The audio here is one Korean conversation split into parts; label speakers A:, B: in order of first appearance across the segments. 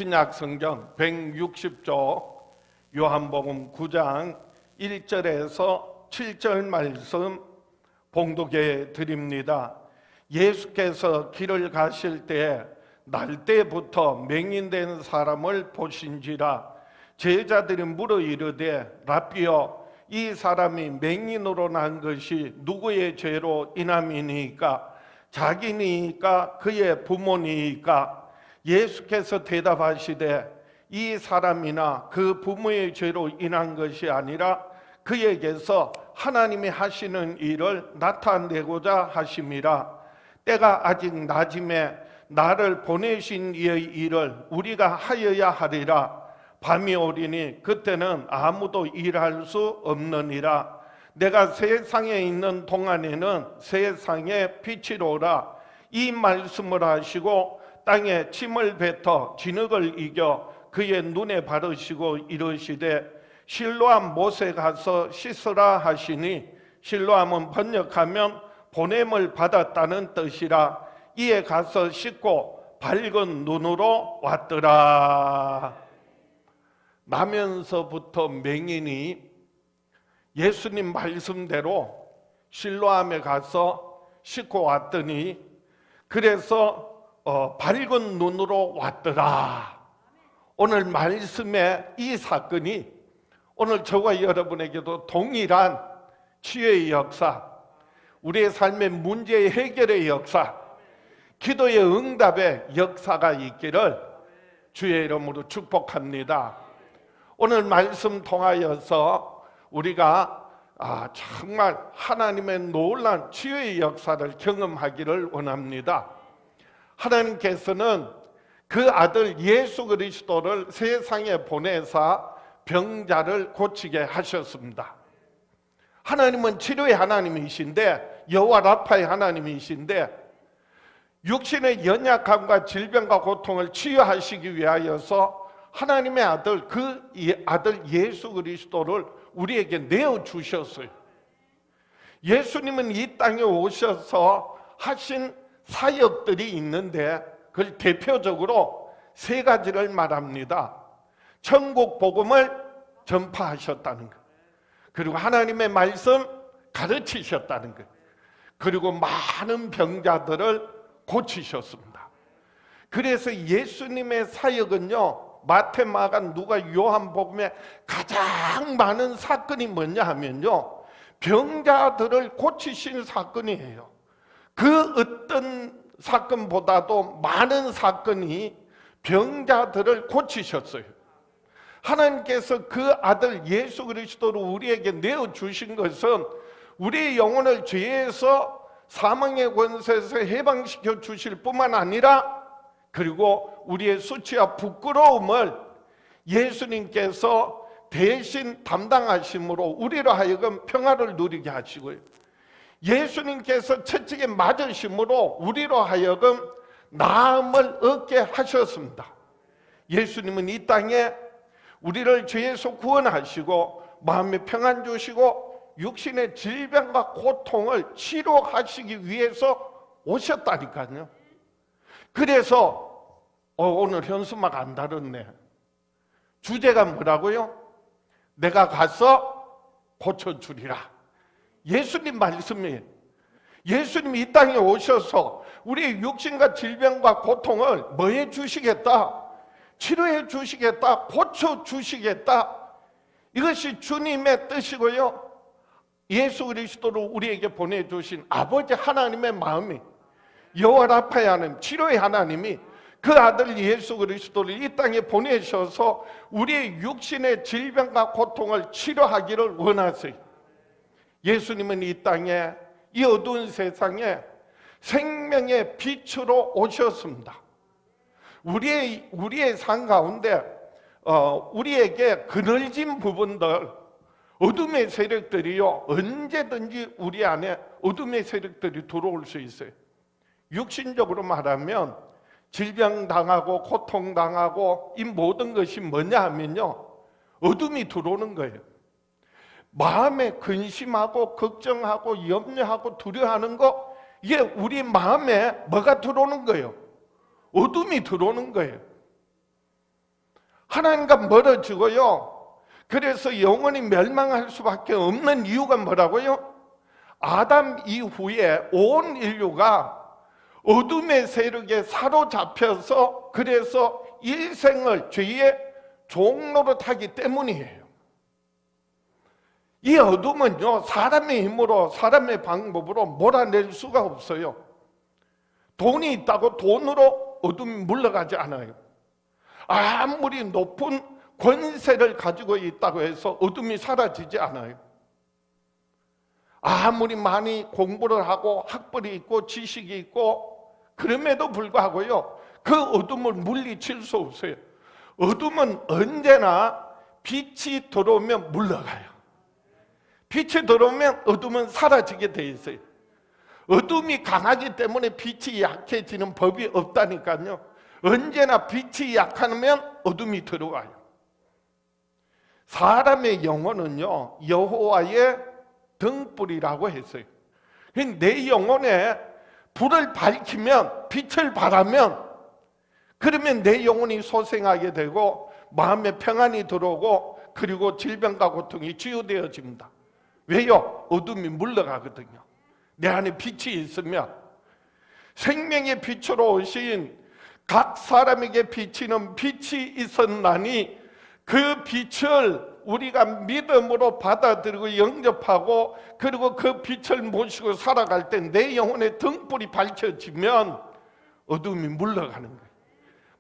A: 신약성경 160조 요한복음 9장 1절에서 7절 말씀 봉독해 드립니다. 예수께서 길을 가실 때 날때부터 맹인된 사람을 보신지라. 제자들이 물어 이르되 랍비여, 이 사람이 맹인으로 난 것이 누구의 죄로 인함이니까? 자기니까 그의 부모니까? 예수께서 대답하시되 이 사람이나 그 부모의 죄로 인한 것이 아니라 그에게서 하나님이 하시는 일을 나타내고자 하심이라. 때가 아직 낮음에 나를 보내신 이의 일을 우리가 하여야 하리라. 밤이 오리니 그때는 아무도 일할 수 없느니라. 내가 세상에 있는 동안에는 세상의 빛이로라. 이 말씀을 하시고 땅에 침을 뱉어 진흙을 이겨 그의 눈에 바르시고 이르시되 실로암 못에 가서 씻으라 하시니, 실로암은 번역하면 보냄을 받았다는 뜻이라. 이에 가서 씻고 밝은 눈으로 왔더라. 나면서부터 맹인이 예수님 말씀대로 실로암에 가서 씻고 왔더니 그래서 밝은 눈으로 왔더라. 오늘 말씀의 이 사건이 오늘 저와 여러분에게도 동일한 치유의 역사, 우리의 삶의 문제 해결의 역사, 기도의 응답의 역사가 있기를 주의 이름으로 축복합니다. 오늘 말씀 통하여서 우리가 정말 하나님의 놀라운 치유의 역사를 경험하기를 원합니다. 하나님께서는 그 아들 예수 그리스도를 세상에 보내사 병자를 고치게 하셨습니다. 하나님은 치료의 하나님이신데, 여호와 라파의 하나님이신데, 육신의 연약함과 질병과 고통을 치유하시기 위하여서 하나님의 아들, 그 아들 예수 그리스도를 우리에게 내어주셨어요. 예수님은 이 땅에 오셔서 하신 사역들이 있는데 그걸 대표적으로 세 가지를 말합니다. 천국 복음을 전파하셨다는 것, 그리고 하나님의 말씀 가르치셨다는 것, 그리고 많은 병자들을 고치셨습니다. 그래서 예수님의 사역은요, 마태, 마가, 누가, 요한복음에 가장 많은 사건이 뭐냐 하면요, 병자들을 고치신 사건이에요. 그 어떤 사건보다도 많은 사건이 병자들을 고치셨어요. 하나님께서 그 아들 예수 그리스도를 우리에게 내어주신 것은 우리의 영혼을 죄에서 사망의 권세에서 해방시켜 주실 뿐만 아니라, 그리고 우리의 수치와 부끄러움을 예수님께서 대신 담당하심으로 우리로 하여금 평화를 누리게 하시고요, 예수님께서 채찍에 맞으심으로 우리로 하여금 나음을 얻게 하셨습니다. 예수님은 이 땅에 우리를 죄에서 구원하시고 마음의 평안 주시고 육신의 질병과 고통을 치료하시기 위해서 오셨다니까요. 그래서 오늘 현수막 안 다뤘네. 주제가 뭐라고요? 내가 가서 고쳐주리라. 예수님 말씀이에요. 예수님이 이 땅에 오셔서 우리의 육신과 질병과 고통을 뭐 해주시겠다? 치료해 주시겠다, 고쳐 주시겠다. 이것이 주님의 뜻이고요, 예수 그리스도를 우리에게 보내주신 아버지 하나님의 마음이, 여호와 라파의 하나님, 치료의 하나님이 그 아들 예수 그리스도를 이 땅에 보내셔서 우리의 육신의 질병과 고통을 치료하기를 원하세요. 예수님은 이 땅에, 이 어두운 세상에 생명의 빛으로 오셨습니다. 우리의 삶 가운데 우리에게 그늘진 부분들, 어둠의 세력들이요, 언제든지 우리 안에 어둠의 세력들이 들어올 수 있어요. 육신적으로 말하면 질병당하고 고통당하고 이 모든 것이 뭐냐 하면요, 어둠이 들어오는 거예요. 마음에 근심하고 걱정하고 염려하고 두려워하는 거, 이게 우리 마음에 뭐가 들어오는 거예요? 어둠이 들어오는 거예요. 하나님과 멀어지고요. 그래서 영원히 멸망할 수밖에 없는 이유가 뭐라고요? 아담 이후에 온 인류가 어둠의 세력에 사로잡혀서 그래서 일생을 죄의 종로로 타기 때문이에요. 이 어둠은요, 사람의 힘으로, 사람의 방법으로 몰아낼 수가 없어요. 돈이 있다고 돈으로 어둠이 물러가지 않아요. 아무리 높은 권세를 가지고 있다고 해서 어둠이 사라지지 않아요. 아무리 많이 공부를 하고 학벌이 있고 지식이 있고 그럼에도 불구하고요, 그 어둠을 물리칠 수 없어요. 어둠은 언제나 빛이 들어오면 물러가요. 빛이 들어오면 어둠은 사라지게 돼 있어요. 어둠이 강하기 때문에 빛이 약해지는 법이 없다니까요. 언제나 빛이 약하면 어둠이 들어와요. 사람의 영혼은요, 여호와의 등불이라고 했어요. 내 영혼에 불을 밝히면, 빛을 발하면, 그러면 내 영혼이 소생하게 되고 마음에 평안이 들어오고 그리고 질병과 고통이 치유되어집니다. 왜요? 어둠이 물러가거든요. 내 안에 빛이 있으면. 생명의 빛으로 오신 각 사람에게 비치는 빛이 있었나니 그 빛을 우리가 믿음으로 받아들이고 영접하고 그리고 그 빛을 모시고 살아갈 때 내 영혼의 등불이 밝혀지면 어둠이 물러가는 거예요.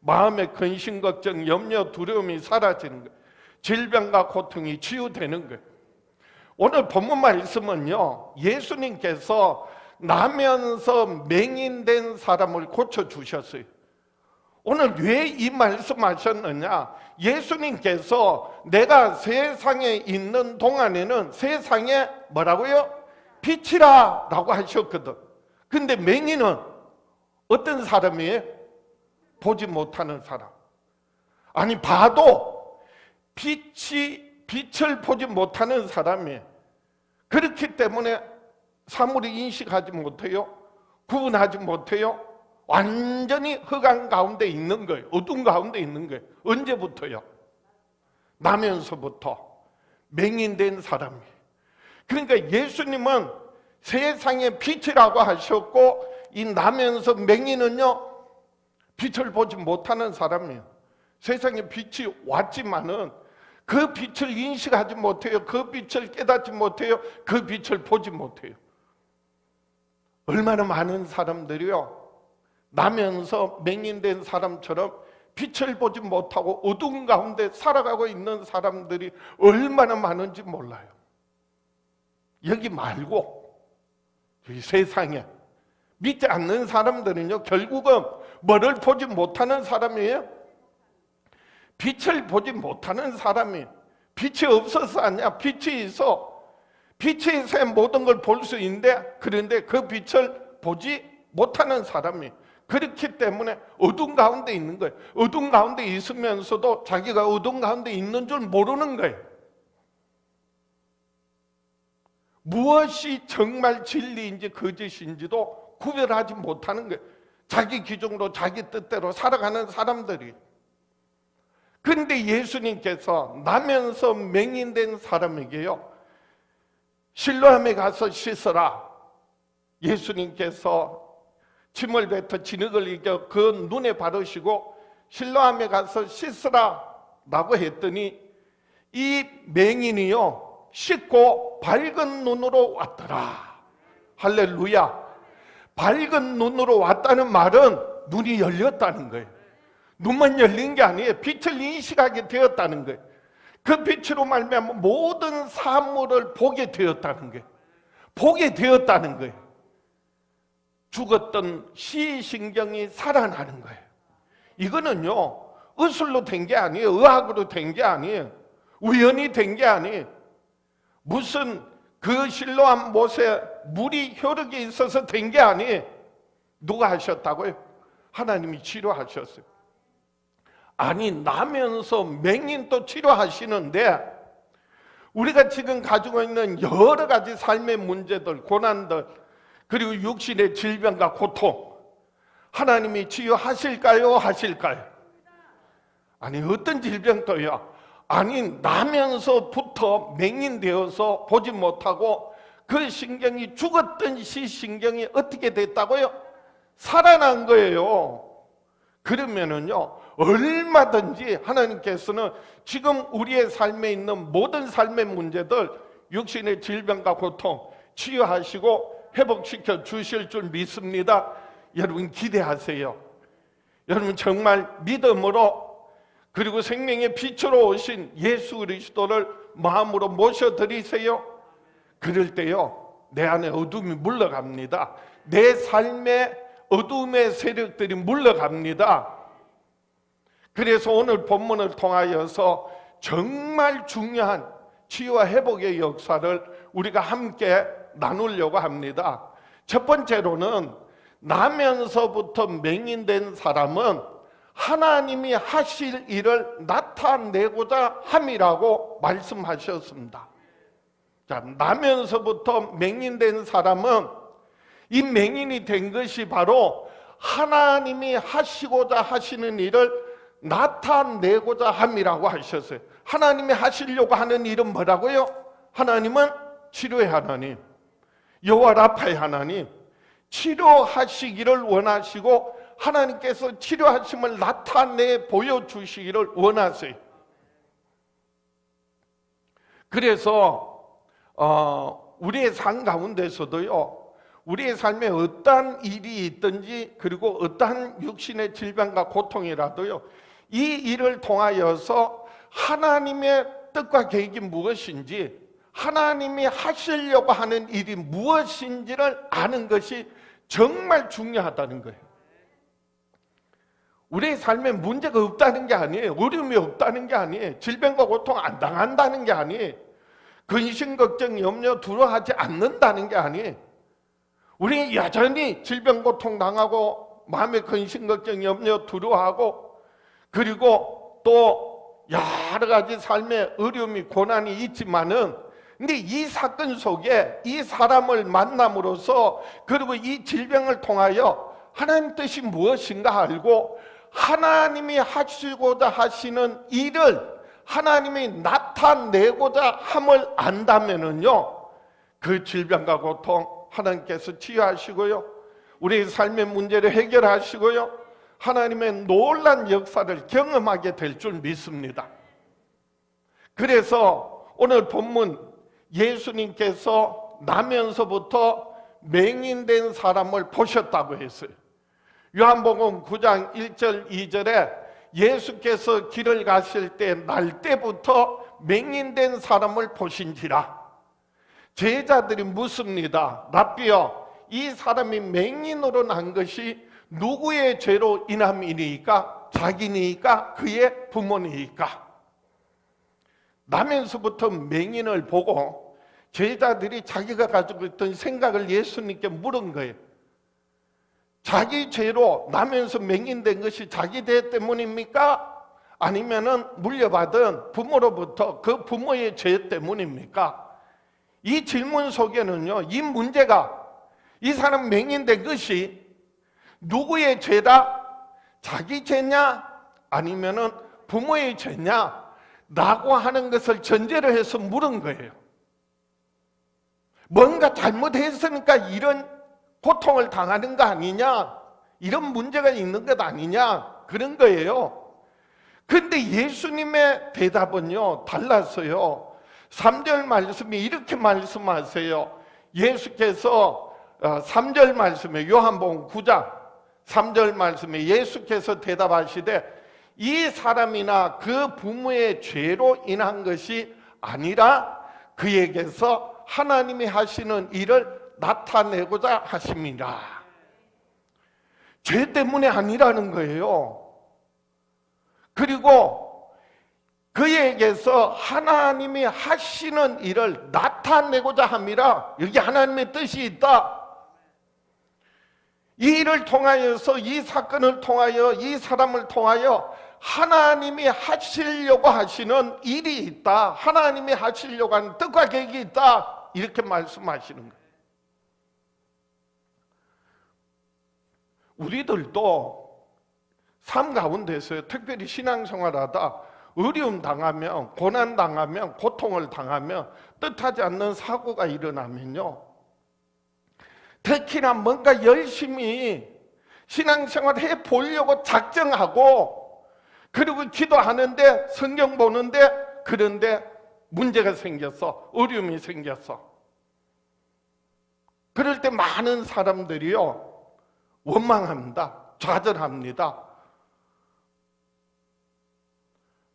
A: 마음의 근심, 걱정, 염려, 두려움이 사라지는 거예요. 질병과 고통이 치유되는 거예요. 오늘 본문 말씀은요, 예수님께서 나면서 맹인된 사람을 고쳐주셨어요. 오늘 왜 이 말씀하셨느냐? 예수님께서 내가 세상에 있는 동안에는 세상에 뭐라고요? 빛이라 라고 하셨거든. 근데 맹인은 어떤 사람이에요? 보지 못하는 사람. 아니 봐도 빛을 보지 못하는 사람이에요. 그렇기 때문에 사물을 인식하지 못해요. 구분하지 못해요. 완전히 흑암 가운데 있는 거예요. 어둠 가운데 있는 거예요. 언제부터요? 나면서부터 맹인된 사람이에요. 그러니까 예수님은 세상의 빛이라고 하셨고 이 나면서 맹인은요, 빛을 보지 못하는 사람이에요. 세상에 빛이 왔지만은 그 빛을 인식하지 못해요. 그 빛을 깨닫지 못해요. 그 빛을 보지 못해요. 얼마나 많은 사람들이요, 나면서 맹인된 사람처럼 빛을 보지 못하고 어두운 가운데 살아가고 있는 사람들이 얼마나 많은지 몰라요. 여기 말고 이 세상에 믿지 않는 사람들은요, 결국은 뭐를 보지 못하는 사람이에요? 빛을 보지 못하는 사람이. 빛이 없어서 아니야. 빛이 있어. 빛이 있어야 모든 걸 볼 수 있는데, 그런데 그 빛을 보지 못하는 사람이. 그렇기 때문에 어둠 가운데 있는 거예요. 어둠 가운데 있으면서도 자기가 어둠 가운데 있는 줄 모르는 거예요. 무엇이 정말 진리인지 거짓인지도 구별하지 못하는 거예요. 자기 기준으로 자기 뜻대로 살아가는 사람들이. 그런데 예수님께서 나면서 맹인된 사람에게요, 실로암에 가서 씻어라. 예수님께서 침을 뱉어 진흙을 이겨 그 눈에 바르시고 실로암에 가서 씻으라 라고 했더니 이 맹인이요, 씻고 밝은 눈으로 왔더라. 할렐루야. 밝은 눈으로 왔다는 말은 눈이 열렸다는 거예요. 눈만 열린 게 아니에요. 빛을 인식하게 되었다는 거예요. 그 빛으로 말미암아 모든 사물을 보게 되었다는 거예요. 보게 되었다는 거예요. 죽었던 시신경이 살아나는 거예요. 이거는요, 의술로 된 게 아니에요. 의학으로 된 게 아니에요. 우연히 된 게 아니에요. 무슨 그 실로암 못에 물이 흐르게 있어서 된 게 아니에요. 누가 하셨다고요? 하나님이 치료하셨어요. 아니, 나면서 맹인도 치료하시는데 우리가 지금 가지고 있는 여러 가지 삶의 문제들, 고난들, 그리고 육신의 질병과 고통, 하나님이 치유하실까요? 하실까요? 아니 어떤 질병도요? 아니 나면서부터 맹인되어서 보지 못하고 그 신경이 죽었던 시신경이 어떻게 됐다고요? 살아난 거예요. 그러면은요 얼마든지 하나님께서는 지금 우리의 삶에 있는 모든 삶의 문제들, 육신의 질병과 고통 치유하시고 회복시켜 주실 줄 믿습니다. 여러분 기대하세요. 여러분 정말 믿음으로, 그리고 생명의 빛으로 오신 예수 그리스도를 마음으로 모셔드리세요. 그럴 때요 내 안에 어둠이 물러갑니다. 내 삶에 어둠의 세력들이 물러갑니다. 그래서 오늘 본문을 통하여서 정말 중요한 치유와 회복의 역사를 우리가 함께 나누려고 합니다. 첫 번째로는 나면서부터 맹인된 사람은 하나님이 하실 일을 나타내고자 함이라고 말씀하셨습니다. 자, 나면서부터 맹인된 사람은 이 맹인이 된 것이 바로 하나님이 하시고자 하시는 일을 나타내고자 함이라고 하셨어요. 하나님이 하시려고 하는 일은 뭐라고요? 하나님은 치료의 하나님, 여호와 라파의 하나님, 치료하시기를 원하시고 하나님께서 치료하심을 나타내 보여주시기를 원하세요. 그래서 우리의 삶 가운데서도요 우리의 삶에 어떠한 일이 있든지, 그리고 어떠한 육신의 질병과 고통이라도요 이 일을 통하여서 하나님의 뜻과 계획이 무엇인지, 하나님이 하시려고 하는 일이 무엇인지를 아는 것이 정말 중요하다는 거예요. 우리의 삶에 문제가 없다는 게 아니에요. 어려움이 없다는 게 아니에요. 질병과 고통 안 당한다는 게 아니에요. 근심, 걱정, 염려, 두려워하지 않는다는 게 아니에요. 우리 여전히 질병, 고통 당하고 마음의 근심, 걱정, 염려, 두려워하고, 그리고 또 여러 가지 삶의 어려움이, 고난이 있지만은, 근데 이 사건 속에 이 사람을 만남으로써, 그리고 이 질병을 통하여 하나님 뜻이 무엇인가 알고 하나님이 하시고자 하시는 일을 하나님이 나타내고자 함을 안다면은요 그 질병과 고통 하나님께서 치유하시고요 우리의 삶의 문제를 해결하시고요 하나님의 놀라운 역사를 경험하게 될 줄 믿습니다. 그래서 오늘 본문 예수님께서 나면서부터 맹인된 사람을 보셨다고 했어요. 요한복음 9장 1절 2절에 예수께서 길을 가실 때 날 때부터 맹인된 사람을 보신지라. 제자들이 묻습니다. 랍비여, 이 사람이 맹인으로 난 것이 누구의 죄로 인함이니까? 자기니까? 그의 부모니까? 나면서부터 맹인을 보고 제자들이 자기가 가지고 있던 생각을 예수님께 물은 거예요. 자기 죄로 나면서 맹인된 것이 자기 죄 때문입니까? 아니면은 물려받은 부모로부터 그 부모의 죄 때문입니까? 이 질문 속에는요, 이 문제가, 이 사람 맹인된 것이 누구의 죄다? 자기 죄냐? 아니면은 부모의 죄냐? 라고 하는 것을 전제로 해서 물은 거예요. 뭔가 잘못했으니까 이런 고통을 당하는 거 아니냐? 이런 문제가 있는 것 아니냐? 그런 거예요. 근데 예수님의 대답은요 달랐어요. 3절 말씀이 이렇게 말씀하세요. 예수께서 3절 말씀에 요한복음 9장 3절 말씀에 예수께서 대답하시되 이 사람이나 그 부모의 죄로 인한 것이 아니라 그에게서 하나님이 하시는 일을 나타내고자 하심이라. 죄 때문에 아니라는 거예요. 그리고 그에게서 하나님이 하시는 일을 나타내고자 함이라. 여기 하나님의 뜻이 있다. 이 일을 통하여서, 이 사건을 통하여, 이 사람을 통하여 하나님이 하시려고 하시는 일이 있다. 하나님이 하시려고 하는 뜻과 계획이 있다. 이렇게 말씀하시는 거예요. 우리들도 삶 가운데서요, 특별히 신앙생활하다 어려움 당하면, 고난 당하면, 고통을 당하면, 뜻하지 않는 사고가 일어나면요, 특히나 뭔가 열심히 신앙생활 해 보려고 작정하고, 그리고 기도하는데, 성경 보는데, 그런데 문제가 생겼어. 어려움이 생겼어. 그럴 때 많은 사람들이요, 원망합니다. 좌절합니다.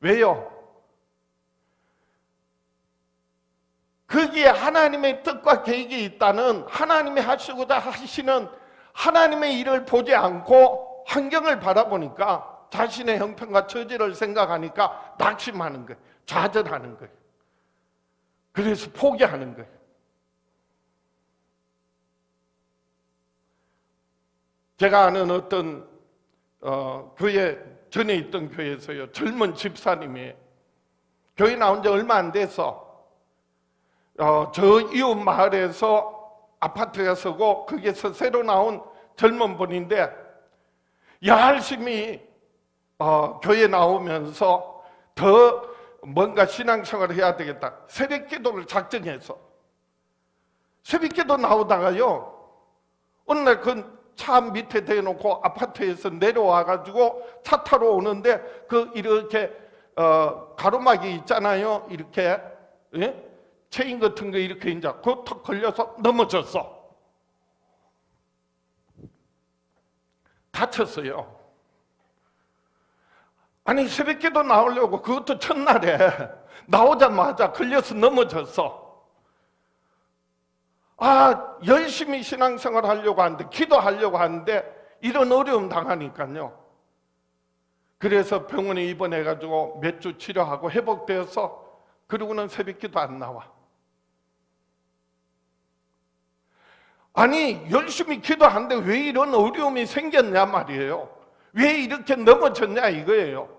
A: 왜요? 거기에 하나님의 뜻과 계획이 있다는, 하나님이 하시고자 하시는 하나님의 일을 보지 않고 환경을 바라보니까, 자신의 형편과 처지를 생각하니까 낙심하는 거예요. 좌절하는 거예요. 그래서 포기하는 거예요. 제가 아는 어떤 교회, 전에 있던 교회에서요, 젊은 집사님이 교회 나온 지 얼마 안 돼서 저 이웃 마을에서 아파트가 서고 거기에서 새로 나온 젊은 분인데, 열심히 교회 나오면서 더 뭔가 신앙생활을 해야 되겠다, 새벽 기도를 작정해서 새벽 기도 나오다가요, 어느 날 그 차 밑에 대놓고 아파트에서 내려와가지고 차 타러 오는데, 그 이렇게 가로막이 있잖아요, 이렇게, 예? 체인 같은 거 이렇게 이제 그 턱 걸려서 넘어졌어. 다쳤어요. 아니, 새벽기도 나오려고, 그것도 첫날에 나오자마자 걸려서 넘어졌어. 열심히 신앙생활 하려고 하는데, 기도하려고 하는데 이런 어려움 당하니까요, 그래서 병원에 입원해가지고 몇 주 치료하고 회복되어서 그러고는 새벽기도 안 나와. 아니, 열심히 기도하는데 왜 이런 어려움이 생겼냐 말이에요. 왜 이렇게 넘어졌냐 이거예요.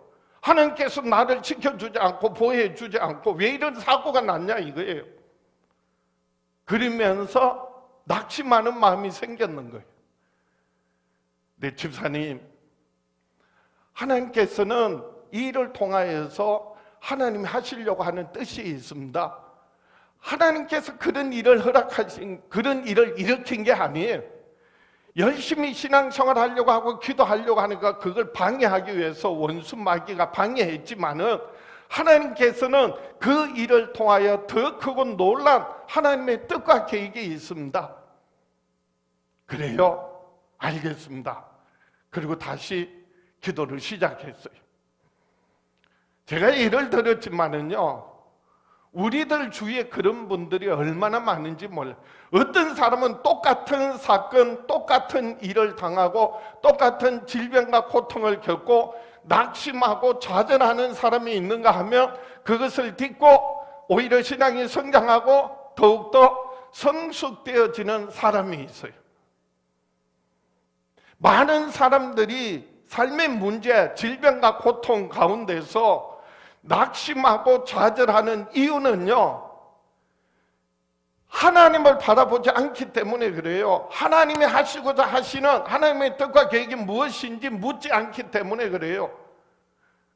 A: 하나님께서 나를 지켜주지 않고 보호해주지 않고 왜 이런 사고가 났냐 이거예요. 그러면서 낙심하는 마음이 생겼는 거예요. 네, 집사님, 하나님께서는 이 일을 통하여서 하나님이 하시려고 하는 뜻이 있습니다. 하나님께서 그런 일을 허락하신, 그런 일을 일으킨 게 아니에요. 열심히 신앙생활 하려고 하고 기도하려고 하니까 그걸 방해하기 위해서 원수 마귀가 방해했지만은, 하나님께서는 그 일을 통하여 더 크고 놀란 하나님의 뜻과 계획이 있습니다. 그래요? 알겠습니다. 그리고 다시 기도를 시작했어요. 제가 예를 들었지만은요, 우리들 주위에 그런 분들이 얼마나 많은지 몰라요. 어떤 사람은 똑같은 사건, 똑같은 일을 당하고 똑같은 질병과 고통을 겪고 낙심하고 좌절하는 사람이 있는가 하면, 그것을 딛고 오히려 신앙이 성장하고 더욱더 성숙되어지는 사람이 있어요. 많은 사람들이 삶의 문제, 질병과 고통 가운데서 낙심하고 좌절하는 이유는요, 하나님을 바라보지 않기 때문에 그래요. 하나님이 하시고자 하시는 하나님의 뜻과 계획이 무엇인지 묻지 않기 때문에 그래요.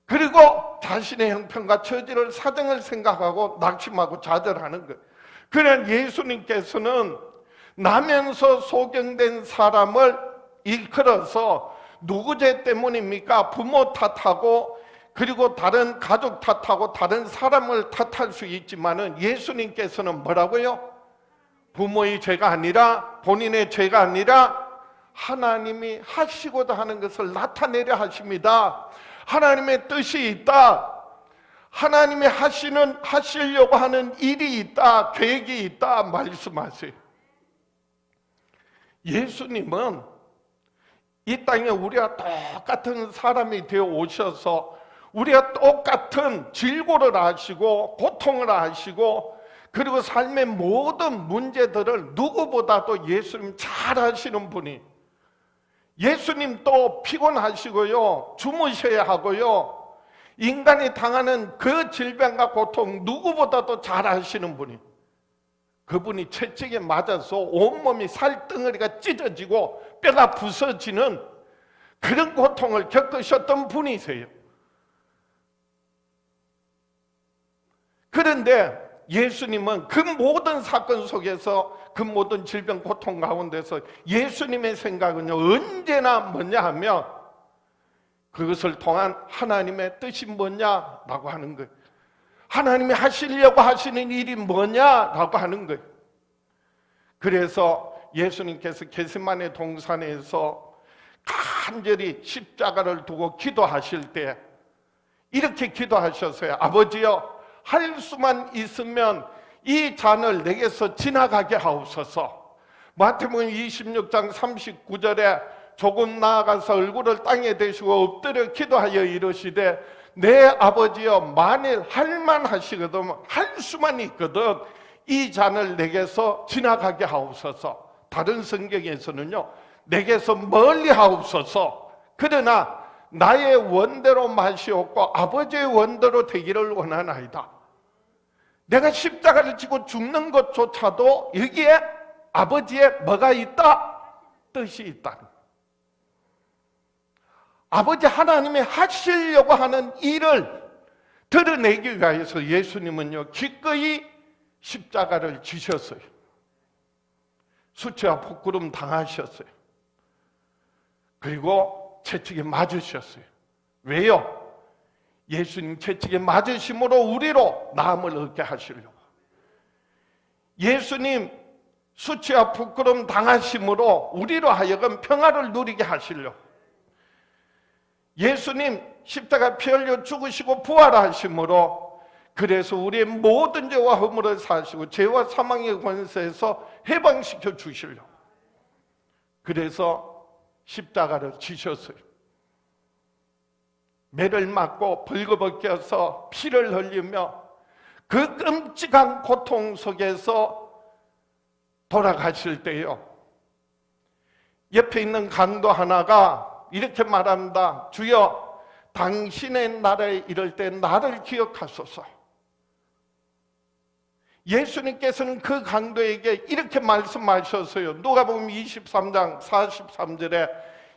A: 그리고 자신의 형편과 처지를, 사정을 생각하고 낙심하고 좌절하는 거예요. 그냥 예수님께서는 나면서 소경된 사람을 일컬어서 누구 죄 때문입니까? 부모 탓하고, 그리고 다른 가족 탓하고 다른 사람을 탓할 수 있지만은, 예수님께서는 뭐라고요? 부모의 죄가 아니라, 본인의 죄가 아니라 하나님이 하시고자 하는 것을 나타내려 하십니다. 하나님의 뜻이 있다. 하나님이 하시려고 하는 일이 있다. 계획이 있다. 말씀하세요. 예수님은 이 땅에 우리와 똑같은 사람이 되어 오셔서 우리가 똑같은 질고를 아시고 고통을 아시고, 그리고 삶의 모든 문제들을 누구보다도 예수님 잘 아시는 분이, 예수님 또 피곤하시고요, 주무셔야 하고요, 인간이 당하는 그 질병과 고통 누구보다도 잘 아시는 분이, 그분이 채찍에 맞아서 온몸이 살덩어리가 찢어지고 뼈가 부서지는 그런 고통을 겪으셨던 분이세요. 그런데 예수님은 그 모든 사건 속에서, 그 모든 질병 고통 가운데서 예수님의 생각은요, 언제나 뭐냐 하면 그것을 통한 하나님의 뜻이 뭐냐라고 하는 거예요. 하나님이 하시려고 하시는 일이 뭐냐라고 하는 거예요. 그래서 예수님께서 겟세마네 동산에서 간절히 십자가를 두고 기도하실 때 이렇게 기도하셨어요. 아버지여, 할 수만 있으면 이 잔을 내게서 지나가게 하옵소서. 마태복음 26장 39절에 조금 나아가서 얼굴을 땅에 대시고 엎드려 기도하여 이르시되 내 아버지여, 만일 할만하시거든, 할 수만 있거든 이 잔을 내게서 지나가게 하옵소서. 다른 성경에서는요, 내게서 멀리 하옵소서. 그러나 나의 원대로 마시옵고 아버지의 원대로 되기를 원하나이다. 내가 십자가를 지고 죽는 것조차도 여기에 아버지의 뭐가 있다? 뜻이 있다. 아버지 하나님이 하시려고 하는 일을 드러내기 위해서 예수님은요, 기꺼이 십자가를 지셨어요. 수치와 부끄럼 당하셨어요. 그리고 채찍에 맞으셨어요. 왜요? 예수님 채찍에 맞으심으로 우리로 나음을 얻게 하시려고. 예수님 수치와 부끄럼 당하심으로 우리로 하여금 평화를 누리게 하시려고. 예수님 십자가 피 흘려 죽으시고 부활하심으로 그래서 우리의 모든 죄와 허물을 사하시고 죄와 사망의 권세에서 해방시켜 주시려고. 그래서 십자가를 지셨어요. 매를 맞고 벌거벗겨서 피를 흘리며 그 끔찍한 고통 속에서 돌아가실 때요, 옆에 있는 강도 하나가 이렇게 말합니다. 주여, 당신의 나라에 이를 때 나를 기억하소서. 예수님께서는 그 강도에게 이렇게 말씀하셨어요. 누가복음 23장 43절에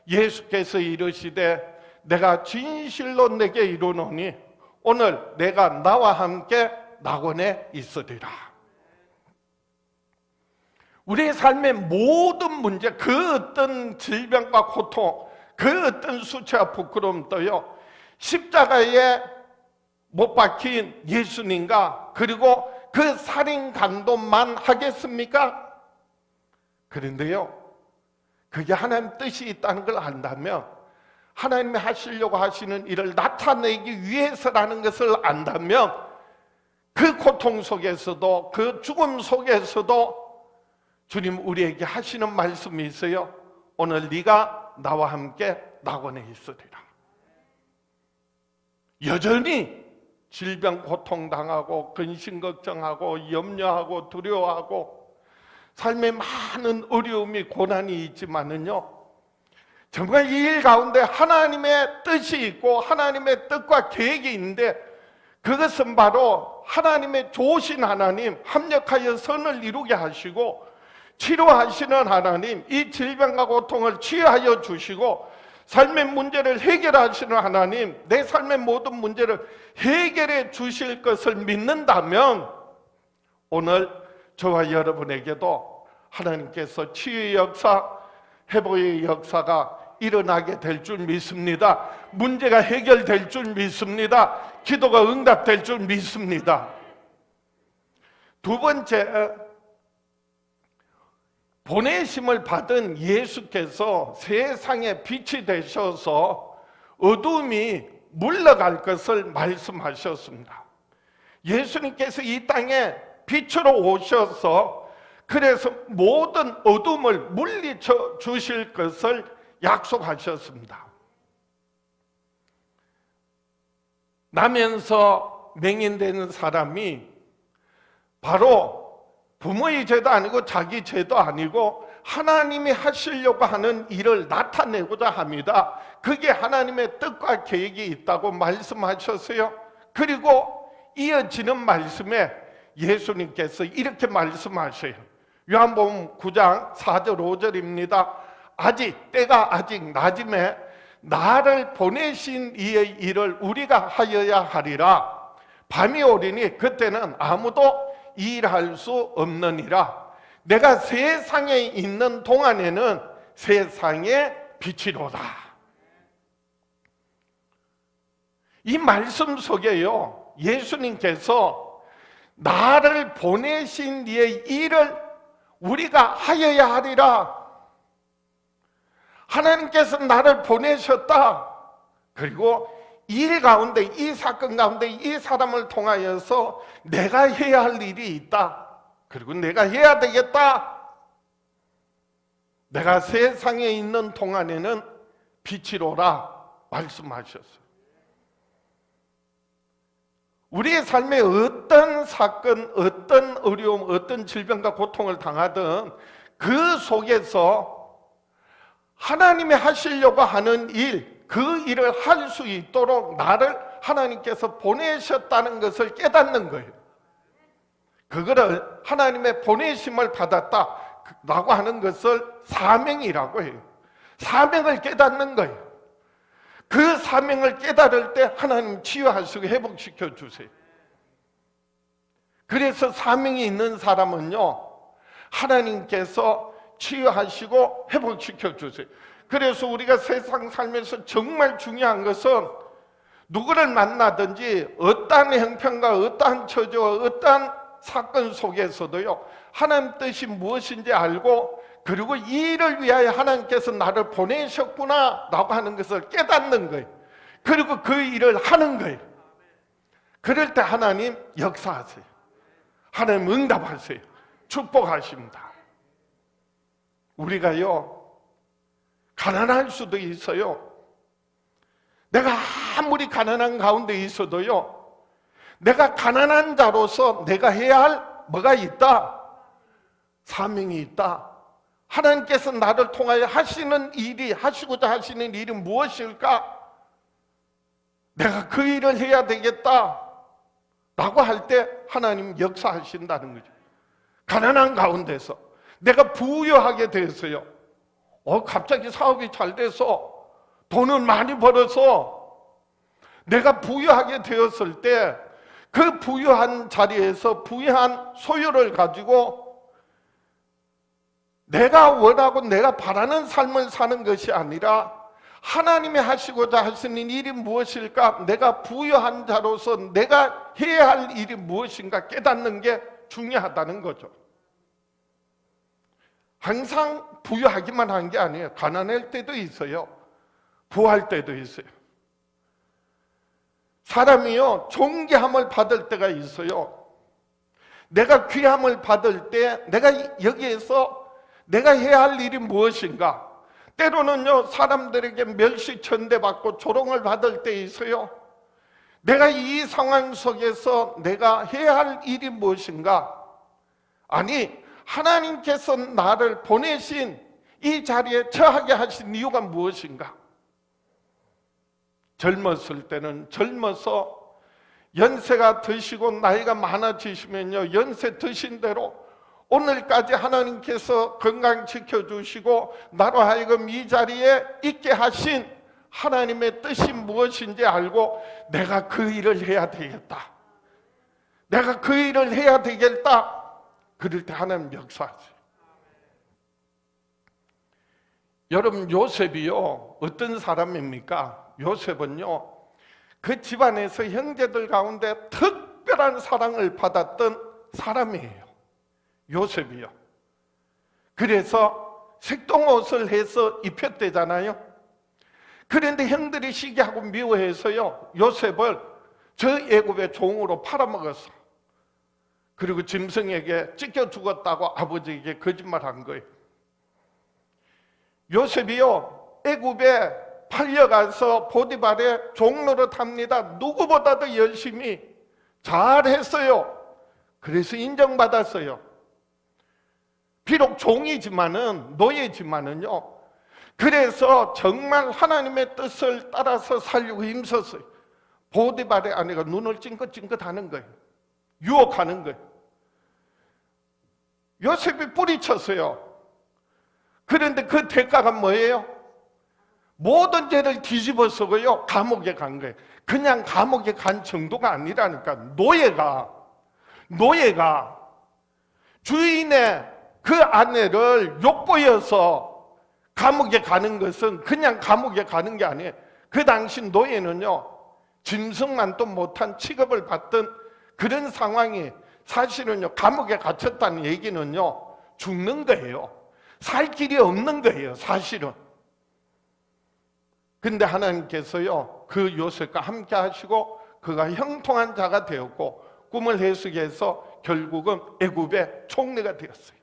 A: 예수께서 이르시되 내가 진실로 내게 이르노니 오늘 내가 나와 함께 낙원에 있으리라. 우리의 삶의 모든 문제, 그 어떤 질병과 고통, 그 어떤 수치와 부끄러움도요, 십자가에 못 박힌 예수님과 그리고 그 살인 강도만 하겠습니까? 그런데요, 그게 하나님 뜻이 있다는 걸 안다면, 하나님이 하시려고 하시는 일을 나타내기 위해서라는 것을 안다면, 그 고통 속에서도, 그 죽음 속에서도 주님 우리에게 하시는 말씀이 있어요. 오늘 네가 나와 함께 낙원에 있으리라. 여전히 질병 고통당하고 근심 걱정하고 염려하고 두려워하고 삶에 많은 어려움이 고난이 있지만은요, 정말 이 일 가운데 하나님의 뜻이 있고 하나님의 뜻과 계획이 있는데, 그것은 바로 하나님의 좋으신 하나님, 합력하여 선을 이루게 하시고 치료하시는 하나님, 이 질병과 고통을 치유하여 주시고 삶의 문제를 해결하시는 하나님, 내 삶의 모든 문제를 해결해 주실 것을 믿는다면 오늘 저와 여러분에게도 하나님께서 치유의 역사, 회복의 역사가 일어나게 될 줄 믿습니다. 문제가 해결될 줄 믿습니다. 기도가 응답될 줄 믿습니다. 두 번째, 보내심을 받은 예수께서 세상에 빛이 되셔서 어둠이 물러갈 것을 말씀하셨습니다. 예수님께서 이 땅에 빛으로 오셔서 그래서 모든 어둠을 물리쳐 주실 것을 약속하셨습니다. 나면서 맹인되는 사람이 바로 부모의 죄도 아니고 자기 죄도 아니고 하나님이 하시려고 하는 일을 나타내고자 합니다. 그게 하나님의 뜻과 계획이 있다고 말씀하셨어요. 그리고 이어지는 말씀에 예수님께서 이렇게 말씀하셔요. 요한복음 9장 4절 5절입니다. 때가 아직 낮음에 나를 보내신 이의 일을 우리가 하여야 하리라. 밤이 오리니 그때는 아무도 일할 수 없느니라. 내가 세상에 있는 동안에는 세상의 빛이로다. 이 말씀 속에요, 예수님께서 나를 보내신 이의 일을 우리가 하여야 하리라. 하나님께서 나를 보내셨다. 그리고 일 가운데, 이 사건 가운데 이 사람을 통하여서 내가 해야 할 일이 있다. 그리고 내가 해야 되겠다. 내가 세상에 있는 동안에는 빛이로라 말씀하셨어요. 우리의 삶에 어떤 사건, 어떤 어려움, 어떤 질병과 고통을 당하든 그 속에서 하나님이 하시려고 하는 일, 그 일을 할 수 있도록 나를 하나님께서 보내셨다는 것을 깨닫는 거예요. 그거를 하나님의 보내심을 받았다라고 하는 것을 사명이라고 해요. 사명을 깨닫는 거예요. 그 사명을 깨달을 때 하나님 치유하시고 회복시켜 주세요. 그래서 사명이 있는 사람은요, 하나님께서 치유하시고 회복시켜 주세요. 그래서 우리가 세상 살면서 정말 중요한 것은 누구를 만나든지 어떠한 형편과 어떠한 처지와 어떠한 사건 속에서도요, 하나님 뜻이 무엇인지 알고, 그리고 이 일을 위하여 하나님께서 나를 보내셨구나 라고 하는 것을 깨닫는 거예요. 그리고 그 일을 하는 거예요. 그럴 때 하나님 역사하세요. 하나님 응답하세요. 축복하십니다. 우리가요, 가난할 수도 있어요. 내가 아무리 가난한 가운데 있어도요, 내가 가난한 자로서 내가 해야 할 뭐가 있다? 사명이 있다. 하나님께서 나를 통하여 하시고자 하시는 일이 무엇일까? 내가 그 일을 해야 되겠다 라고 할 때 하나님 역사하신다는 거죠. 가난한 가운데서 내가 부유하게 됐어요. 갑자기 사업이 잘 돼서 돈을 많이 벌어서 내가 부유하게 되었을 때 그 부유한 자리에서 부유한 소유를 가지고 내가 원하고 내가 바라는 삶을 사는 것이 아니라 하나님이 하시고자 하시는 일이 무엇일까? 내가 부유한 자로서 내가 해야 할 일이 무엇인가 깨닫는 게 중요하다는 거죠. 항상 부유하기만 한 게 아니에요. 가난할 때도 있어요. 부할 때도 있어요. 사람이요, 존귀함을 받을 때가 있어요. 내가 귀함을 받을 때 내가 여기에서 내가 해야 할 일이 무엇인가? 때로는요, 사람들에게 멸시천대받고 조롱을 받을 때 있어요. 내가 이 상황 속에서 내가 해야 할 일이 무엇인가? 아니, 하나님께서 나를 보내신 이 자리에 처하게 하신 이유가 무엇인가? 젊었을 때는 젊어서 연세가 드시고 나이가 많아지시면요, 연세 드신 대로 오늘까지 하나님께서 건강 지켜주시고 나로 하여금 이 자리에 있게 하신 하나님의 뜻이 무엇인지 알고 내가 그 일을 해야 되겠다. 내가 그 일을 해야 되겠다. 그럴 때 하나님 역사하세요. 여러분, 요셉이요, 어떤 사람입니까? 요셉은요, 그 집안에서 형제들 가운데 특별한 사랑을 받았던 사람이에요. 요셉이요. 그래서 색동옷을 해서 입혔대잖아요. 그런데 형들이 시기하고 미워해서요, 요셉을 저 애굽의 종으로 팔아먹었어. 그리고 짐승에게 찢겨 죽었다고 아버지에게 거짓말한 거예요. 요셉이요, 애굽에 팔려가서 보디발의 종노릇합니다. 누구보다도 열심히 잘했어요. 그래서 인정받았어요. 비록 종이지만은, 노예지만은요, 그래서 정말 하나님의 뜻을 따라서 살려고 힘썼어요. 보디발의 아내가 눈을 찡긋찡긋 하는 거예요. 유혹하는 거예요. 요셉이 뿌리쳤어요. 그런데 그 대가가 뭐예요? 모든 죄를 뒤집어 쓰고요 감옥에 간 거예요. 그냥 감옥에 간 정도가 아니라니까. 노예가 주인의 그 아내를 욕보여서 감옥에 가는 것은 그냥 감옥에 가는 게 아니에요. 그 당시 노예는요 짐승만도 못한 취급을 받던 그런 상황이, 사실은요 감옥에 갇혔다는 얘기는요 죽는 거예요. 살 길이 없는 거예요 사실은. 근데 하나님께서요 그 요셉과 함께 하시고 그가 형통한 자가 되었고 꿈을 해석해서 결국은 애굽의 총리가 되었어요.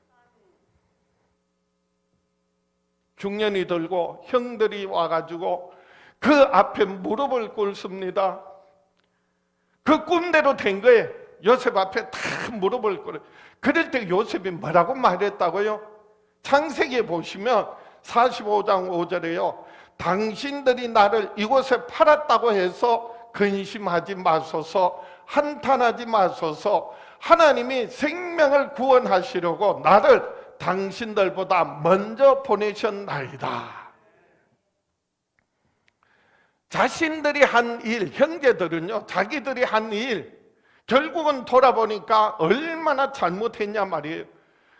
A: 중년이 들고 형들이 와가지고 그 앞에 무릎을 꿇습니다. 그 꿈대로 된 거예요. 요셉 앞에 다 무릎을 꿇어요. 그럴 때 요셉이 뭐라고 말했다고요? 창세기에 보시면 45장 5절에요 당신들이 나를 이곳에 팔았다고 해서 근심하지 마소서, 한탄하지 마소서. 하나님이 생명을 구원하시려고 나를 당신들보다 먼저 보내셨나이다. 자신들이 한 일, 형제들은요 자기들이 한 일 결국은 돌아보니까 얼마나 잘못했냐 말이에요.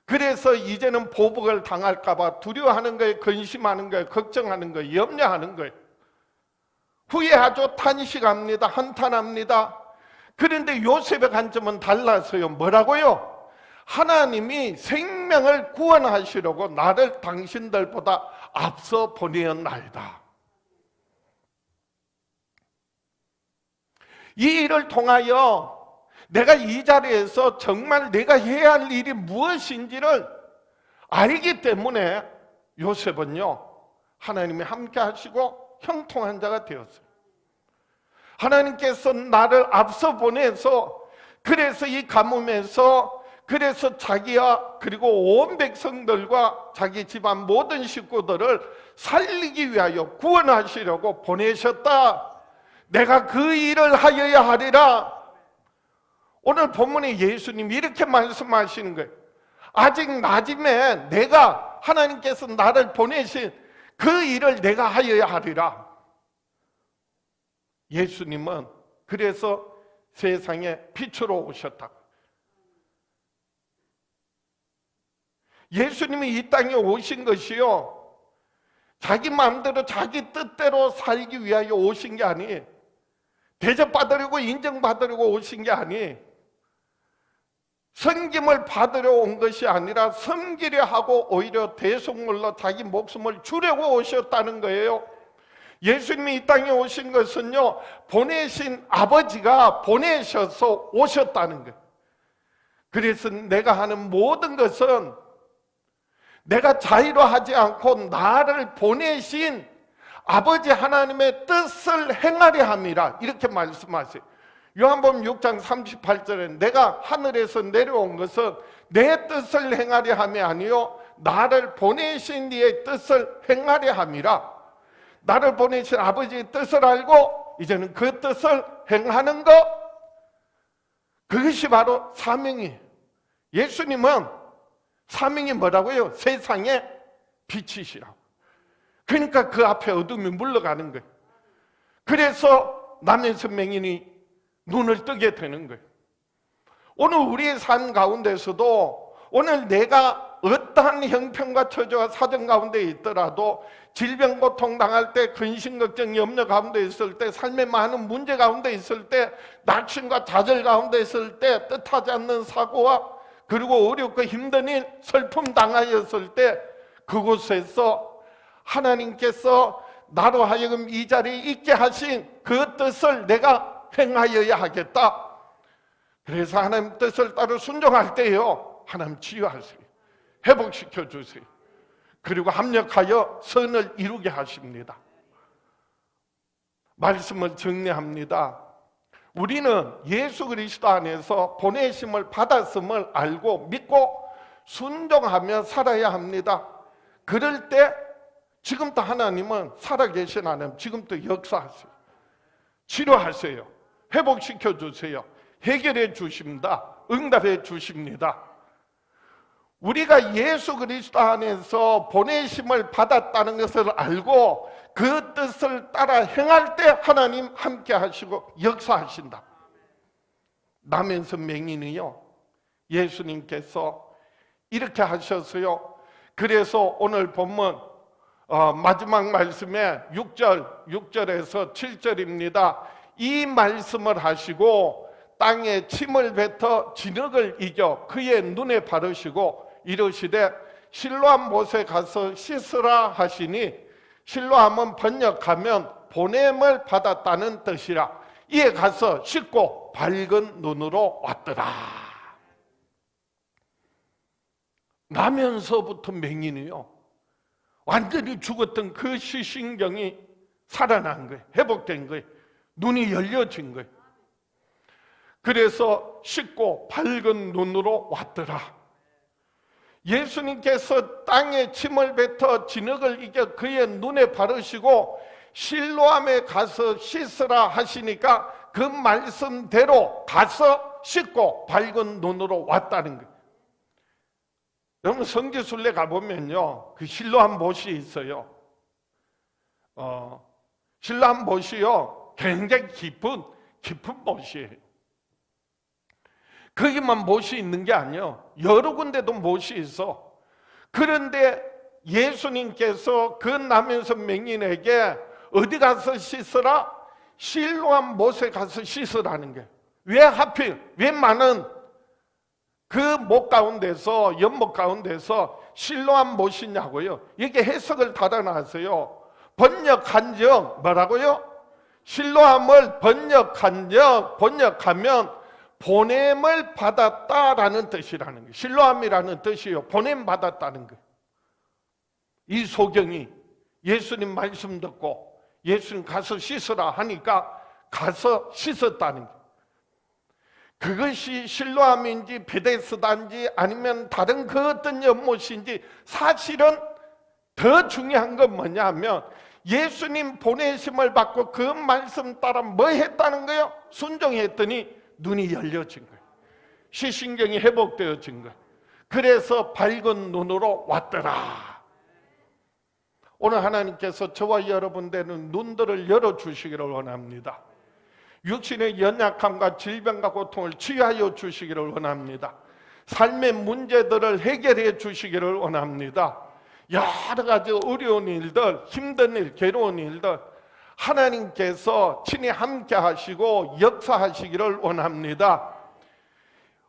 A: 그래서 이제는 보복을 당할까 봐 두려워하는 거예요. 근심하는 거예요. 걱정하는 거예요. 염려하는 거예요. 후회하죠. 탄식합니다. 한탄합니다. 그런데 요셉의 관점은 달라서요. 뭐라고요? 하나님이 생명을 구원하시려고 나를 당신들보다 앞서 보내었나이다. 이 일을 통하여 내가 이 자리에서 정말 내가 해야 할 일이 무엇인지를 알기 때문에 요셉은요 하나님이 함께 하시고 형통한 자가 되었어요. 하나님께서 나를 앞서 보내서 그래서 이 가뭄에서 그래서 자기와 그리고 온 백성들과 자기 집안 모든 식구들을 살리기 위하여 구원하시려고 보내셨다. 내가 그 일을 하여야 하리라. 오늘 본문에 예수님이 이렇게 말씀하시는 거예요. 아직 낮임에 내가 하나님께서 나를 보내신 그 일을 내가 하여야 하리라. 예수님은 그래서 세상에 빛으로 오셨다. 예수님이 이 땅에 오신 것이요 자기 마음대로 자기 뜻대로 살기 위하여 오신 게 아니에요. 대접받으려고 인정받으려고 오신 게 아니에요. 섬김을 받으려 온 것이 아니라 섬기려 하고 오히려 대속물로 자기 목숨을 주려고 오셨다는 거예요. 예수님이 이 땅에 오신 것은요 보내신 아버지가 보내셔서 오셨다는 거예요. 그래서 내가 하는 모든 것은 내가 자의로 하지 않고 나를 보내신 아버지 하나님의 뜻을 행하려 함이라 이렇게 말씀하세요. 요한복음 6장 38절에 내가 하늘에서 내려온 것은 내 뜻을 행하려 함이 아니요 나를 보내신 이의 뜻을 행하려 함이라. 나를 보내신 아버지의 뜻을 알고 이제는 그 뜻을 행하는 것, 그것이 바로 사명이에요. 예수님은 사명이 뭐라고요? 세상의 빛이시라고. 그러니까 그 앞에 어둠이 물러가는 거예요. 그래서 남에서 맹인이 눈을 뜨게 되는 거예요. 오늘 우리의 삶 가운데서도 오늘 내가 어떠한 형편과 처지와 사정 가운데 있더라도 질병 고통 당할 때, 근심 걱정 염려 가운데 있을 때, 삶의 많은 문제 가운데 있을 때, 낙심과 좌절 가운데 있을 때, 뜻하지 않는 사고와 그리고 어렵고 힘든 일, 슬픔 당하였을 때 그곳에서 하나님께서 나로 하여금 이 자리에 있게 하신 그 뜻을 내가 행하여야 하겠다. 그래서 하나님 뜻을 따라 순종할 때요 하나님 치유하세요. 회복시켜 주세요. 그리고 합력하여 선을 이루게 하십니다. 말씀을 정리합니다. 우리는 예수 그리스도 안에서 보내심을 받았음을 알고 믿고 순종하며 살아야 합니다. 그럴 때 지금도 하나님은 살아계신 하나님 지금도 역사하세요. 치료하세요. 회복시켜 주세요. 해결해 주십니다. 응답해 주십니다. 우리가 예수 그리스도 안에서 보내심을 받았다는 것을 알고 그 뜻을 따라 행할 때 하나님 함께 하시고 역사하신다. 나면서 맹인이요, 예수님께서 이렇게 하셨어요. 그래서 오늘 본문 마지막 말씀에 6절에서 7절입니다. 이 말씀을 하시고 땅에 침을 뱉어 진흙을 이겨 그의 눈에 바르시고 이르시되 실로암 못에 가서 씻으라 하시니, 실로암은 번역하면 보냄을 받았다는 뜻이라. 이에 가서 씻고 밝은 눈으로 왔더라. 나면서부터 맹인이요, 완전히 죽었던 그 시신경이 살아난 거예요. 회복된 거예요. 눈이 열려진 거예요. 그래서 씻고 밝은 눈으로 왔더라. 예수님께서 땅에 침을 뱉어 진흙을 이겨 그의 눈에 바르시고 실로암에 가서 씻으라 하시니까 그 말씀대로 가서 씻고 밝은 눈으로 왔다는 거예요. 여러분, 성지순례 가보면요, 그 실로암 못이 있어요. 실로암 못이요, 굉장히 깊은 못이에요. 거기만 못이 있는 게 아니에요. 여러 군데도 못이 있어. 그런데 예수님께서 그 나면서 맹인에게 어디 가서 씻으라? 실로암 못에 가서 씻으라는 게, 왜 하필, 왜 많은 그 못 가운데서, 연못 가운데서 실로암 못이냐고요? 이게 해석을 달아놨어요. 번역한즉 뭐라고요? 실로암을 번역하면 보냄을 받았다라는 뜻이라는 거예요. 실로암이라는 뜻이요, 보냄 받았다는 거예요. 이 소경이 예수님 말씀 듣고 예수님 가서 씻으라 하니까 가서 씻었다는 거예요. 그것이 실로암인지 베데스다인지 아니면 다른 그 어떤 연못인지, 사실은 더 중요한 건 뭐냐면 예수님 보내심을 받고 그 말씀 따라 뭐 했다는 거예요? 순종했더니 눈이 열려진 거예요. 시신경이 회복되어진 거예요. 그래서 밝은 눈으로 왔더라. 오늘 하나님께서 저와 여러분들은 눈들을 열어주시기를 원합니다. 육신의 연약함과 질병과 고통을 치유하여 주시기를 원합니다. 삶의 문제들을 해결해 주시기를 원합니다. 여러 가지 어려운 일들, 힘든 일, 괴로운 일들 하나님께서 친히 함께 하시고 역사하시기를 원합니다.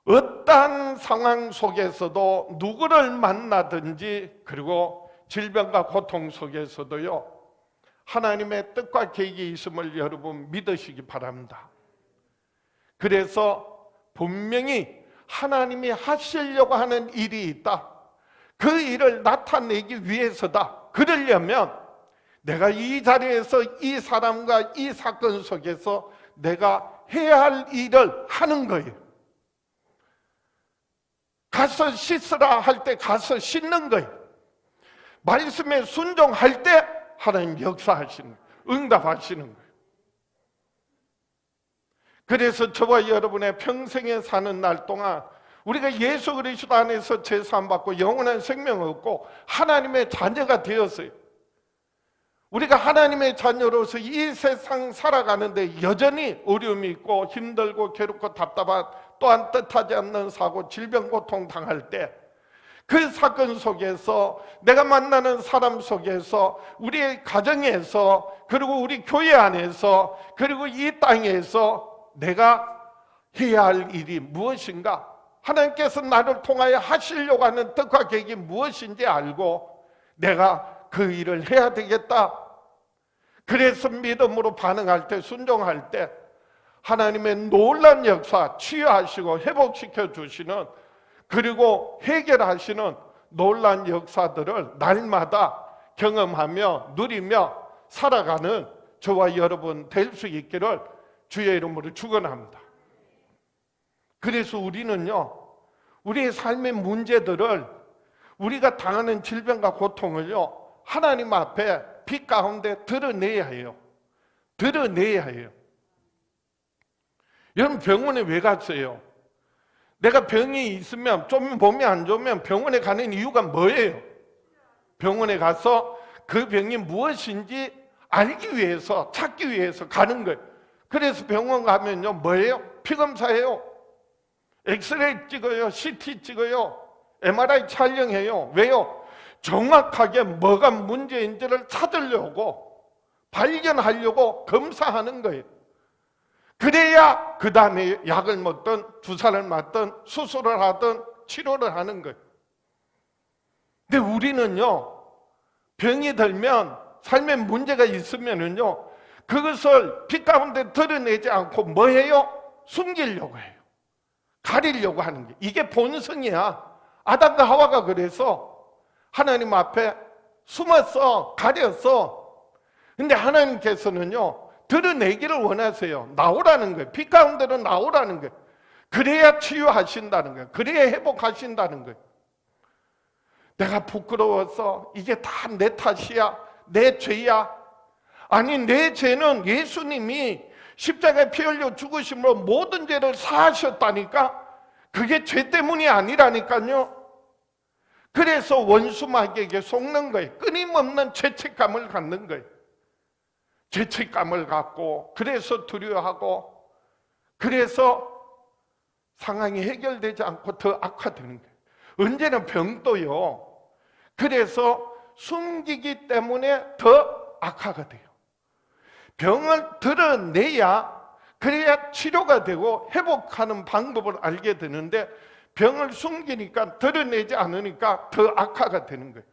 A: 어떠한 상황 속에서도 누구를 만나든지, 그리고 질병과 고통 속에서도요, 하나님의 뜻과 계획이 있음을 여러분 믿으시기 바랍니다. 그래서 분명히 하나님이 하시려고 하는 일이 있다. 그 일을 나타내기 위해서다. 그러려면 내가 이 자리에서 이 사람과 이 사건 속에서 내가 해야 할 일을 하는 거예요. 가서 씻으라 할 때 가서 씻는 거예요. 말씀에 순종할 때 하나님 역사하시는 거예요. 응답하시는 거예요. 그래서 저와 여러분의 평생에 사는 날 동안 우리가 예수 그리스도 안에서 제사함 받고 영원한 생명을 얻고 하나님의 자녀가 되었어요. 우리가 하나님의 자녀로서 이 세상 살아가는데 여전히 어려움이 있고 힘들고 괴롭고 답답한, 또한 뜻하지 않는 사고, 질병, 고통 당할 때 그 사건 속에서, 내가 만나는 사람 속에서, 우리의 가정에서, 그리고 우리 교회 안에서, 그리고 이 땅에서 내가 해야 할 일이 무엇인가? 하나님께서 나를 통하여 하시려고 하는 뜻과 계획이 무엇인지 알고 내가 그 일을 해야 되겠다. 그래서 믿음으로 반응할 때, 순종할 때 하나님의 놀라운 역사, 치유하시고 회복시켜 주시는, 그리고 해결하시는 놀라운 역사들을 날마다 경험하며 누리며 살아가는 저와 여러분 될 수 있기를 주의 이름으로 축원합니다. 그래서 우리는요, 우리의 삶의 문제들을, 우리가 당하는 질병과 고통을요, 하나님 앞에 빛 가운데 드러내야 해요. 드러내야 해요. 여러분, 병원에 왜 갔어요? 내가 병이 있으면 좀 몸이 안 좋으면 병원에 가는 이유가 뭐예요? 병원에 가서 그 병이 무엇인지 알기 위해서, 찾기 위해서 가는 거예요. 그래서 병원 가면요, 뭐예요? 피검사해요. 엑스레이 찍어요. CT 찍어요. MRI 촬영해요. 왜요? 정확하게 뭐가 문제인지를 찾으려고, 발견하려고 검사하는 거예요. 그래야 그 다음에 약을 먹든 주사를 맞든 수술을 하든 치료를 하는 거예요. 근데 우리는요, 병이 들면, 삶에 문제가 있으면은요, 그것을 빛 가운데 드러내지 않고 뭐 해요? 숨기려고 해요. 가리려고 하는 게. 이게 본성이야. 아담과 하와가 그래서 하나님 앞에 숨었어, 가렸어. 근데 하나님께서는요, 드러내기를 원하세요. 나오라는 거예요. 빛 가운데로 나오라는 거예요. 그래야 치유하신다는 거예요. 그래야 회복하신다는 거예요. 내가 부끄러워서 이게 다 내 탓이야, 내 죄야. 아니, 내 죄는 예수님이 십자가에 피 흘려 죽으심으로 모든 죄를 사하셨다니까. 그게 죄 때문이 아니라니까요. 그래서 원수 마귀에게 속는 거예요. 끊임없는 죄책감을 갖는 거예요. 죄책감을 갖고, 그래서 두려워하고, 그래서 상황이 해결되지 않고 더 악화되는 거예요. 언제나 병도요, 그래서 숨기기 때문에 더 악화가 돼요. 병을 드러내야, 그래야 치료가 되고 회복하는 방법을 알게 되는데, 병을 숨기니까, 드러내지 않으니까 더 악화가 되는 거예요.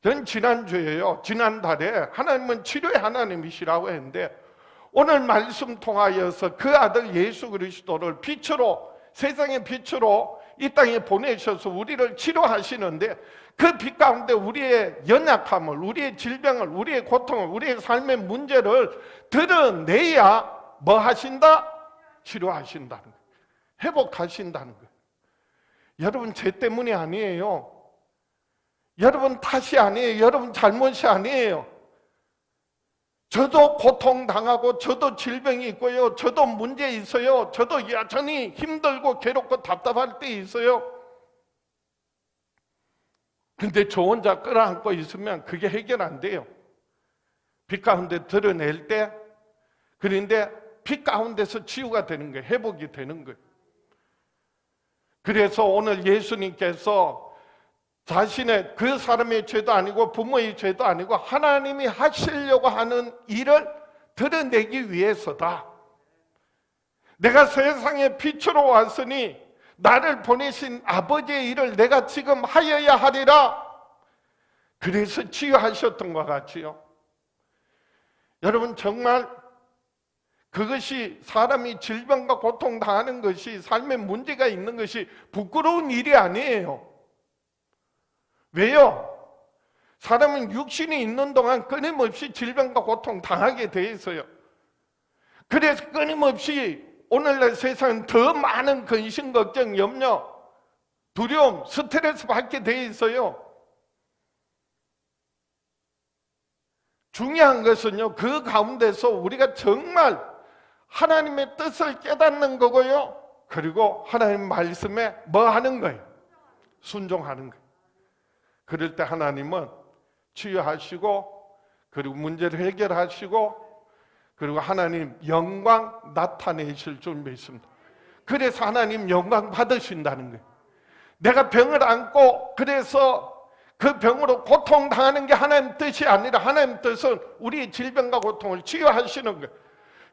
A: 전 지난주에요, 지난달에 하나님은 치료의 하나님이시라고 했는데, 오늘 말씀 통하여서 그 아들 예수 그리스도를 빛으로, 세상의 빛으로 이 땅에 보내셔서 우리를 치료하시는데, 그 빛 가운데 우리의 연약함을, 우리의 질병을, 우리의 고통을, 우리의 삶의 문제를 드러내야 뭐 하신다? 치료하신다는 거예요. 회복하신다는 거예요. 여러분 죄 때문이 아니에요. 여러분 탓이 아니에요. 여러분 잘못이 아니에요. 저도 고통당하고, 저도 질병이 있고요, 저도 문제 있어요. 저도 여전히 힘들고 괴롭고 답답할 때 있어요. 근데 저 혼자 끌어안고 있으면 그게 해결 안 돼요. 빛 가운데 드러낼 때, 그런데 빛 가운데서 치유가 되는 거예요. 회복이 되는 거예요. 그래서 오늘 예수님께서 자신의 그 사람의 죄도 아니고 부모의 죄도 아니고 하나님이 하시려고 하는 일을 드러내기 위해서다. 내가 세상에 빛으로 왔으니 나를 보내신 아버지의 일을 내가 지금 하여야 하리라. 그래서 치유하셨던 것 같지요. 여러분, 정말 그것이, 사람이 질병과 고통 당하는 것이, 삶에 문제가 있는 것이 부끄러운 일이 아니에요. 왜요? 사람은 육신이 있는 동안 끊임없이 질병과 고통 당하게 돼 있어요. 그래서 끊임없이 오늘날 세상은 더 많은 근심, 걱정, 염려, 두려움, 스트레스 받게 돼 있어요. 중요한 것은요, 그 가운데서 우리가 정말 하나님의 뜻을 깨닫는 거고요, 그리고 하나님 말씀에 뭐 하는 거예요? 순종하는 거예요. 그럴 때 하나님은 치유하시고, 그리고 문제를 해결하시고, 그리고 하나님 영광 나타내실 줄 믿습니다. 그래서 하나님 영광 받으신다는 거예요. 내가 병을 안고 그래서 그 병으로 고통당하는 게 하나님 뜻이 아니라, 하나님 뜻은 우리의 질병과 고통을 치유하시는 거예요.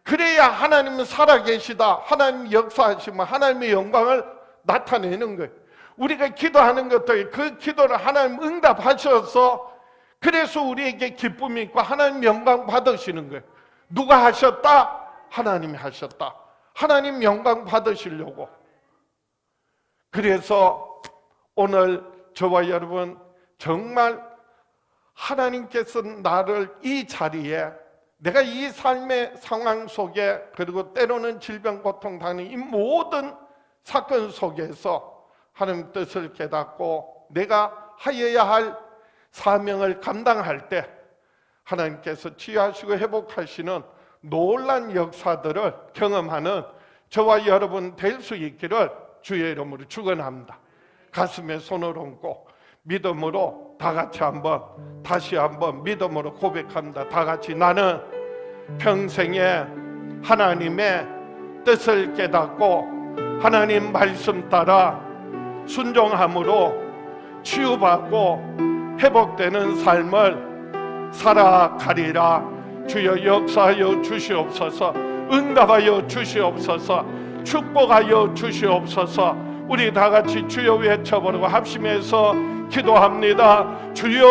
A: 그래야 하나님은 살아계시다, 하나님 역사하시면 하나님의 영광을 나타내는 거예요. 우리가 기도하는 것들, 그 기도를 하나님 응답하셔서, 그래서 우리에게 기쁨이 있고 하나님 영광 받으시는 거예요. 누가 하셨다? 하나님이 하셨다. 하나님 영광 받으시려고. 그래서 오늘 저와 여러분, 정말 하나님께서 나를 이 자리에, 내가 이 삶의 상황 속에, 그리고 때로는 질병, 고통 당하는 이 모든 사건 속에서 하나님 뜻을 깨닫고 내가 하여야 할 사명을 감당할 때 하나님께서 치유하시고 회복하시는 놀라운 역사들을 경험하는 저와 여러분 될 수 있기를 주의 이름으로 축원합니다. 가슴에 손을 얹고 믿음으로 다 같이 다시 한번 믿음으로 고백합니다. 다 같이 나는 평생에 하나님의 뜻을 깨닫고 하나님 말씀 따라 순종함으로 치유받고 회복되는 삶을 살아가리라. 주여 역사하여 주시옵소서. 응답하여 주시옵소서. 축복하여 주시옵소서. 우리 다 같이 주여 외쳐보려고 합심해서 기도합니다. 주여.